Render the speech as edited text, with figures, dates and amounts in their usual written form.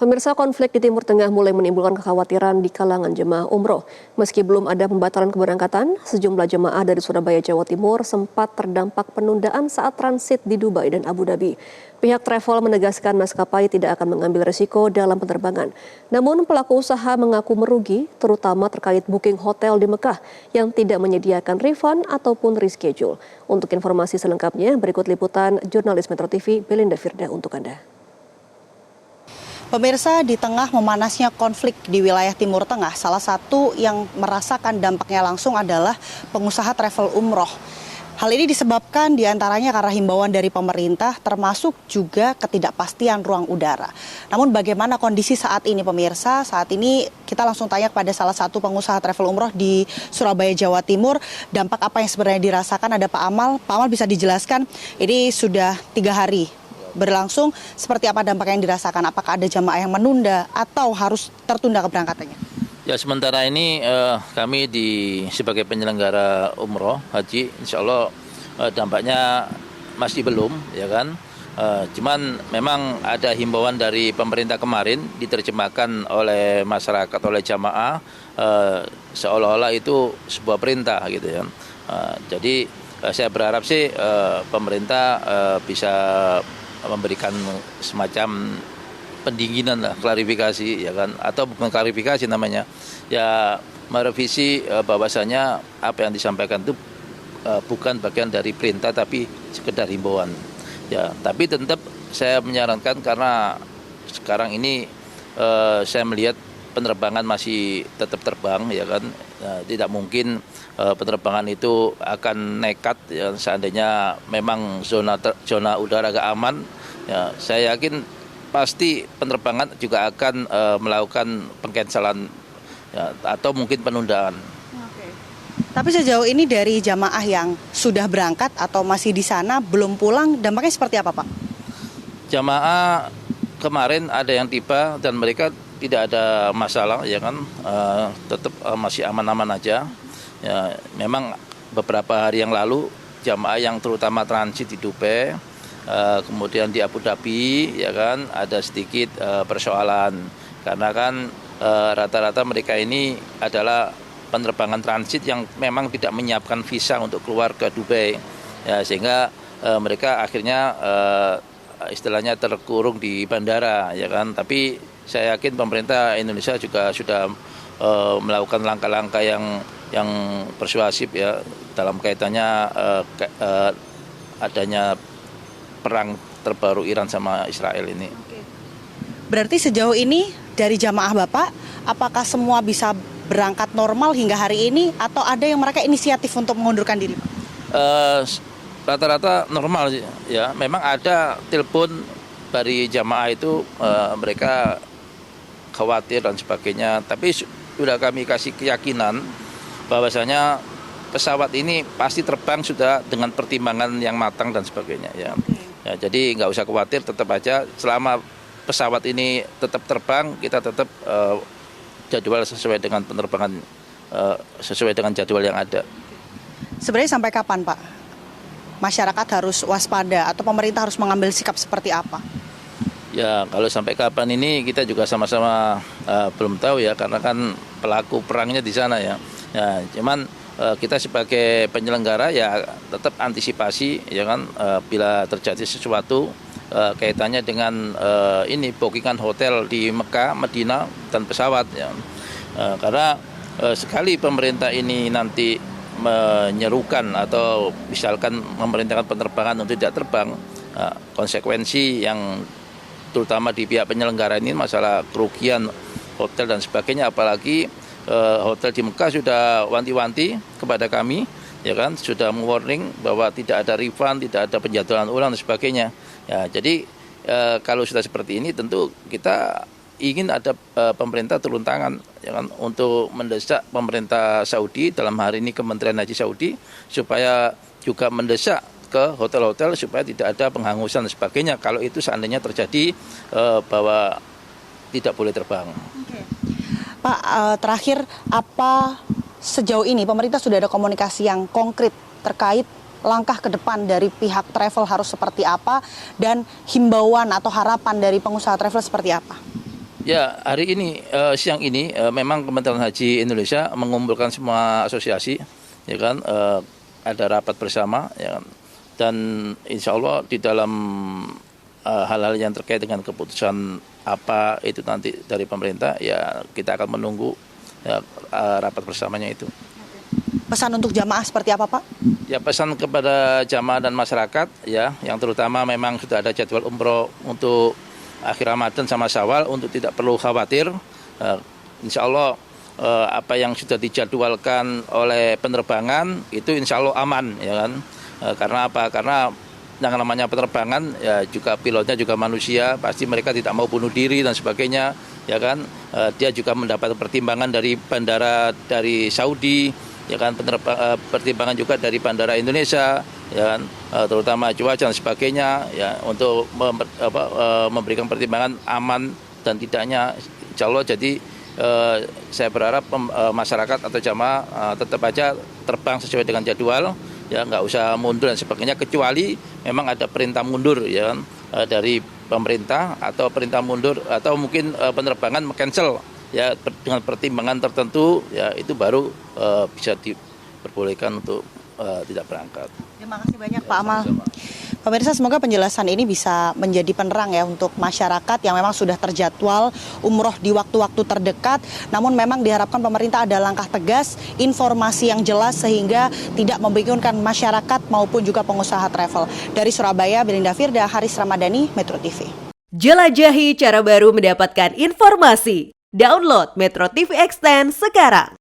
Pemirsa, konflik di Timur Tengah mulai menimbulkan kekhawatiran di kalangan jemaah umroh. Meski belum ada pembatalan keberangkatan, sejumlah jemaah dari Surabaya, Jawa Timur sempat terdampak penundaan saat transit di Dubai dan Abu Dhabi. Pihak travel menegaskan maskapai tidak akan mengambil risiko dalam penerbangan. Namun pelaku usaha mengaku merugi, terutama terkait booking hotel di Mekah yang tidak menyediakan refund ataupun reschedule. Untuk informasi selengkapnya, berikut liputan jurnalis Metro TV Belinda Firda untuk Anda. Pemirsa, di tengah memanasnya konflik di wilayah Timur Tengah, salah satu yang merasakan dampaknya langsung adalah pengusaha travel umroh. Hal ini disebabkan diantaranya karena himbauan dari pemerintah, termasuk juga ketidakpastian ruang udara. Namun bagaimana kondisi saat ini, pemirsa? Saat ini kita langsung tanya kepada salah satu pengusaha travel umroh di Surabaya, Jawa Timur. Dampak apa yang sebenarnya dirasakan? Ada Pak Amal. Pak Amal, bisa dijelaskan, ini sudah 3 hari berlangsung, seperti apa dampak yang dirasakan? Apakah ada jamaah yang menunda atau harus tertunda keberangkatannya? Ya, sementara ini kami sebagai penyelenggara umroh haji, insya Allah dampaknya masih belum, ya kan. Cuman memang ada himbauan dari pemerintah kemarin diterjemahkan oleh masyarakat, oleh jamaah, seolah-olah itu sebuah perintah gitu ya. Jadi saya berharap sih pemerintah bisa memberikan semacam pendinginan lah, klarifikasi ya kan, atau bukan klarifikasi namanya, ya merevisi bahwasanya apa yang disampaikan itu bukan bagian dari perintah tapi sekedar himbauan ya. Tapi tetap saya menyarankan, karena sekarang ini saya melihat penerbangan masih tetap terbang ya kan, tidak mungkin penerbangan itu akan nekat ya, seandainya memang zona udara agak aman ya, saya yakin pasti penerbangan juga akan melakukan pengcancelan ya, atau mungkin penundaan. Oke. Tapi sejauh ini dari jamaah yang sudah berangkat atau masih di sana belum pulang, dampaknya seperti apa, Pak? Jamaah kemarin ada yang tiba dan mereka tidak ada masalah ya kan, tetap masih aman-aman aja. Ya, memang beberapa hari yang lalu jamaah yang terutama transit di Dubai, kemudian di Abu Dhabi ya kan, ada sedikit persoalan karena kan rata-rata mereka ini adalah penerbangan transit yang memang tidak menyiapkan visa untuk keluar ke Dubai ya, sehingga mereka akhirnya istilahnya terkurung di bandara ya kan. Tapi saya yakin pemerintah Indonesia juga sudah melakukan langkah-langkah yang persuasif ya dalam kaitannya adanya perang terbaru Iran sama Israel ini. Berarti sejauh ini dari jamaah Bapak, apakah semua bisa berangkat normal hingga hari ini atau ada yang mereka inisiatif untuk mengundurkan diri, Pak? Rata-rata normal ya. Memang ada telepon dari jamaah itu, mereka khawatir dan sebagainya, tapi sudah kami kasih keyakinan bahwasanya pesawat ini pasti terbang sudah dengan pertimbangan yang matang dan sebagainya ya. Ya, jadi nggak usah khawatir, tetap aja selama pesawat ini tetap terbang, kita tetap jadwal sesuai dengan penerbangan, sesuai dengan jadwal yang ada. Sebenarnya sampai kapan, Pak, masyarakat harus waspada atau pemerintah harus mengambil sikap seperti apa? Ya, kalau sampai kapan ini kita juga sama-sama belum tahu ya, karena kan pelaku perangnya di sana ya. Ya, cuman kita sebagai penyelenggara ya tetap antisipasi ya kan, bila terjadi sesuatu kaitannya dengan ini bookingan hotel di Mekah, Madinah dan pesawat ya. Karena sekali pemerintah ini nanti menyerukan atau misalkan memerintahkan penerbangan untuk tidak terbang, konsekuensi yang terutama di pihak penyelenggara ini masalah kerugian hotel dan sebagainya, apalagi hotel di Mekah sudah wanti-wanti kepada kami ya kan, sudah warning bahwa tidak ada refund, tidak ada penjadwalan ulang dan sebagainya ya. Jadi kalau sudah seperti ini tentu kita ingin ada pemerintah turun tangan ya kan, untuk mendesak pemerintah Saudi, dalam hari ini Kementerian Haji Saudi, supaya juga mendesak ke hotel-hotel supaya tidak ada penghangusan dan sebagainya kalau itu seandainya terjadi bahwa tidak boleh terbang. Pak, terakhir, apa sejauh ini pemerintah sudah ada komunikasi yang konkret terkait langkah ke depan dari pihak travel harus seperti apa dan himbauan atau harapan dari pengusaha travel seperti apa? Ya, hari ini siang ini memang Kementerian Haji Indonesia mengumpulkan semua asosiasi, ya kan, ada rapat bersama, ya kan, dan insya Allah di dalam hal-hal yang terkait dengan keputusan apa itu nanti dari pemerintah, ya kita akan menunggu ya, rapat bersamanya itu. Pesan untuk jamaah seperti apa, Pak? Ya, pesan kepada jamaah dan masyarakat ya, yang terutama memang sudah ada jadwal umroh untuk akhir Ramadan sama Syawal, untuk tidak perlu khawatir. Insya Allah apa yang sudah dijadwalkan oleh penerbangan itu insya Allah aman, ya kan. Karena apa? Karena yang namanya penerbangan ya juga pilotnya juga manusia, pasti mereka tidak mau bunuh diri dan sebagainya, ya kan. Dia juga mendapat pertimbangan dari bandara dari Saudi, ya kan, pertimbangan juga dari bandara Indonesia, ya kan, terutama cuaca dan sebagainya, ya, untuk memberikan pertimbangan aman dan tidaknya insya Allah. Jadi saya berharap masyarakat atau jamaah tetap aja terbang sesuai dengan jadwal, ya, nggak usah mundur dan sebagainya, kecuali memang ada perintah mundur, ya kan, dari pemerintah atau perintah mundur atau mungkin penerbangan cancel, ya, dengan pertimbangan tertentu, ya itu baru bisa diperbolehkan untuk tidak berangkat. Terima kasih banyak, Pak Amal. Pemirsa, semoga penjelasan ini bisa menjadi penerang ya untuk masyarakat yang memang sudah terjadwal umroh di waktu-waktu terdekat. Namun memang diharapkan pemerintah ada langkah tegas, informasi yang jelas sehingga tidak membingungkan masyarakat maupun juga pengusaha travel. Dari Surabaya, Belinda Firda, Haris Ramadhani, Metro TV. Jelajahi cara baru mendapatkan informasi. Download Metro TV Extend sekarang.